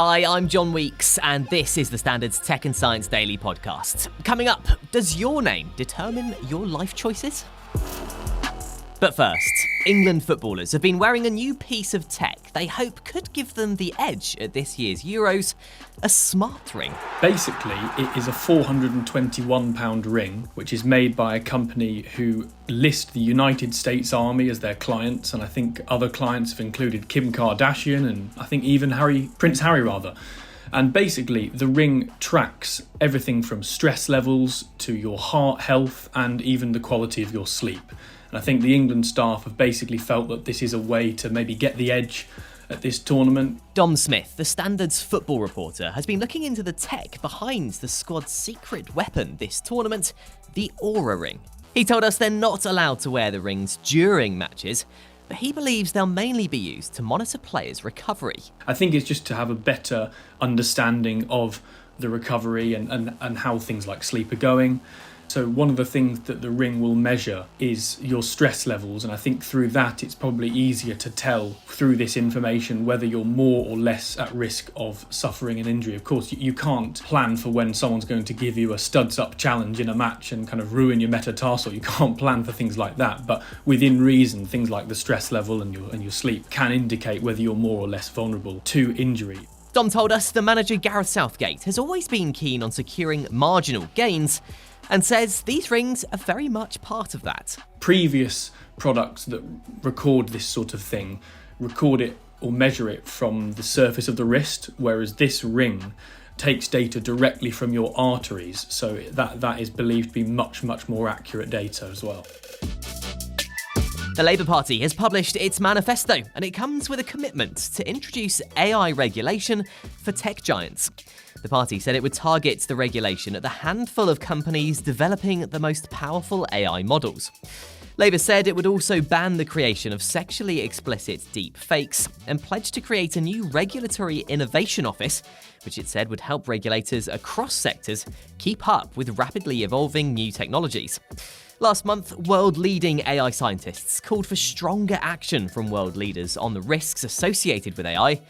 Hi, I'm John Weeks, and this is the Standard's Tech and Science Daily podcast. Coming up, does your name determine your life choices? But first, England footballers have been wearing a new piece of tech they hope could give them the edge at this year's Euros, a smart ring. Basically, it is a £421 ring, which is made by a company who list the United States Army as their clients, and I think other clients have included Kim Kardashian and I think even Prince Harry. And basically, the ring tracks everything from stress levels to your heart health and even the quality of your sleep. And I think the England staff have basically felt that this is a way to maybe get the edge at this tournament. Dom Smith, the Standard's football reporter, has been looking into the tech behind the squad's secret weapon this tournament, the Oura ring. He told us they're not allowed to wear the rings during matches, but he believes they'll mainly be used to monitor players' recovery. I think it's just to have a better understanding of the recovery and how things like sleep are going. So one of the things that the ring will measure is your stress levels, and I think through that it's probably easier to tell through this information whether you're more or less at risk of suffering an injury. Of course, you can't plan for when someone's going to give you a studs-up challenge in a match and kind of ruin your metatarsal. You can't plan for things like that, but within reason, things like the stress level and your sleep can indicate whether you're more or less vulnerable to injury. Dom told us the manager Gareth Southgate has always been keen on securing marginal gains, and says these rings are very much part of that. Previous products that record this sort of thing record it or measure it from the surface of the wrist, whereas this ring takes data directly from your arteries, so that is believed to be much more accurate data as well. The Labour Party has published its manifesto, and it comes with a commitment to introduce AI regulation for tech giants. The party said it would target the regulation at the handful of companies developing the most powerful AI models. Labour said it would also ban the creation of sexually explicit deep fakes and pledged to create a new regulatory innovation office, which it said would help regulators across sectors keep up with rapidly evolving new technologies. Last month, world-leading AI scientists called for stronger action from world leaders on the risks associated with AI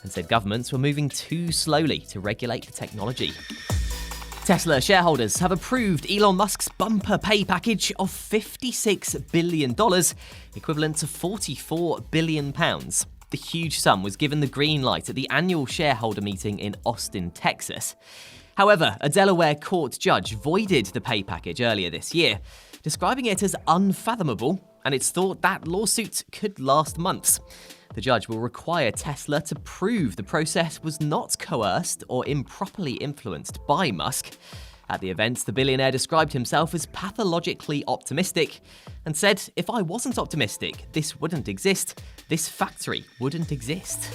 and said governments were moving too slowly to regulate the technology. Tesla shareholders have approved Elon Musk's bumper pay package of $56 billion, equivalent to £44 billion. The huge sum was given the green light at the annual shareholder meeting in Austin, Texas. However, a Delaware court judge voided the pay package earlier this year, describing it as unfathomable, and it's thought that lawsuit could last months. The judge will require Tesla to prove the process was not coerced or improperly influenced by Musk. At the event, the billionaire described himself as pathologically optimistic and said, "If I wasn't optimistic, this wouldn't exist. This factory wouldn't exist."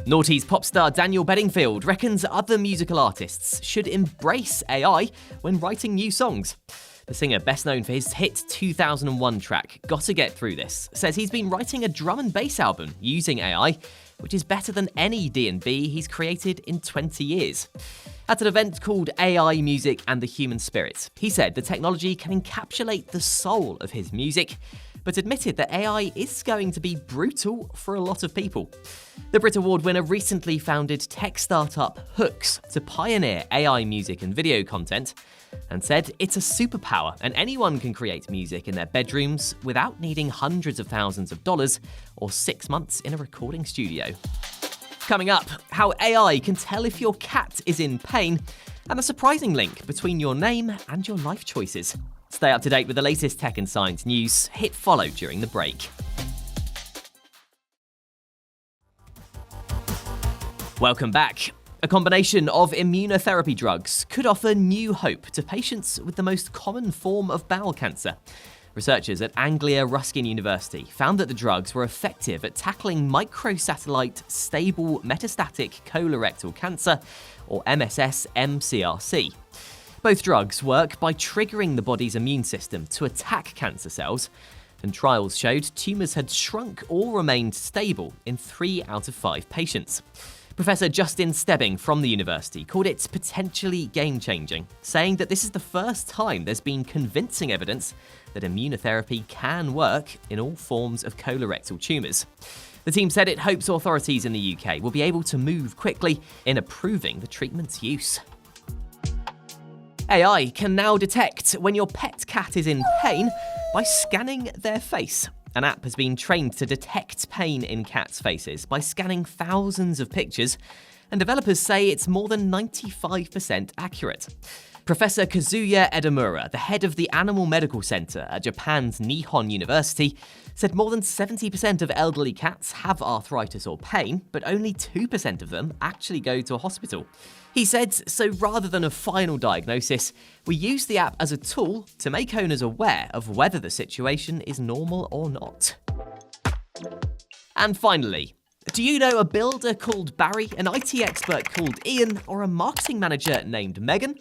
Naughty's pop star Daniel Bedingfield reckons other musical artists should embrace AI when writing new songs. The singer, best known for his hit 2001 track, Gotta Get Through This, says he's been writing a drum and bass album using AI, which is better than any D&B he's created in 20 years. At an event called AI Music and the Human Spirit, he said the technology can encapsulate the soul of his music, but admitted that AI is going to be brutal for a lot of people. The Brit Award winner recently founded tech startup Hooks to pioneer AI music and video content, and said it's a superpower and anyone can create music in their bedrooms without needing hundreds of thousands of dollars or 6 months in a recording studio. Coming up, how AI can tell if your cat is in pain, and a surprising link between your name and your life choices. Stay up to date with the latest tech and science news. Hit follow during the break. Welcome back. A combination of immunotherapy drugs could offer new hope to patients with the most common form of bowel cancer. Researchers at Anglia Ruskin University found that the drugs were effective at tackling microsatellite stable metastatic colorectal cancer, or MSS-MCRC. Both drugs work by triggering the body's immune system to attack cancer cells, and trials showed tumours had shrunk or remained stable in 3 out of 5 patients. Professor Justin Stebbing from the university called it potentially game-changing, saying that this is the first time there's been convincing evidence that immunotherapy can work in all forms of colorectal tumours. The team said it hopes authorities in the UK will be able to move quickly in approving the treatment's use. AI can now detect when your pet cat is in pain by scanning their face. An app has been trained to detect pain in cats' faces by scanning thousands of pictures, and developers say it's more than 95% accurate. Professor Kazuya Edamura, the head of the Animal Medical Center at Japan's Nihon University, said more than 70% of elderly cats have arthritis or pain, but only 2% of them actually go to a hospital. He said, so rather than a final diagnosis, we use the app as a tool to make owners aware of whether the situation is normal or not. And finally, do you know a builder called Barry, an IT expert called Ian, or a marketing manager named Megan?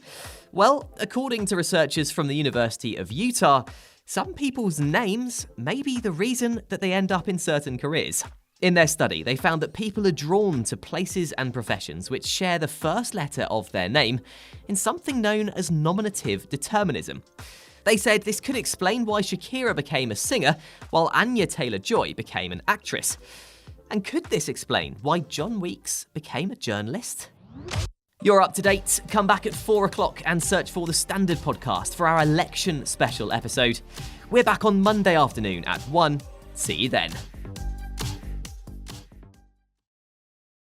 Well, according to researchers from the University of Utah, some people's names may be the reason that they end up in certain careers. In their study, they found that people are drawn to places and professions which share the first letter of their name in something known as nominative determinism. They said this could explain why Shakira became a singer while Anya Taylor-Joy became an actress. And could this explain why John Weeks became a journalist? You're up to date. Come back at 4 o'clock and search for the Standard Podcast for our election special episode. We're back on Monday afternoon at 1. See you then.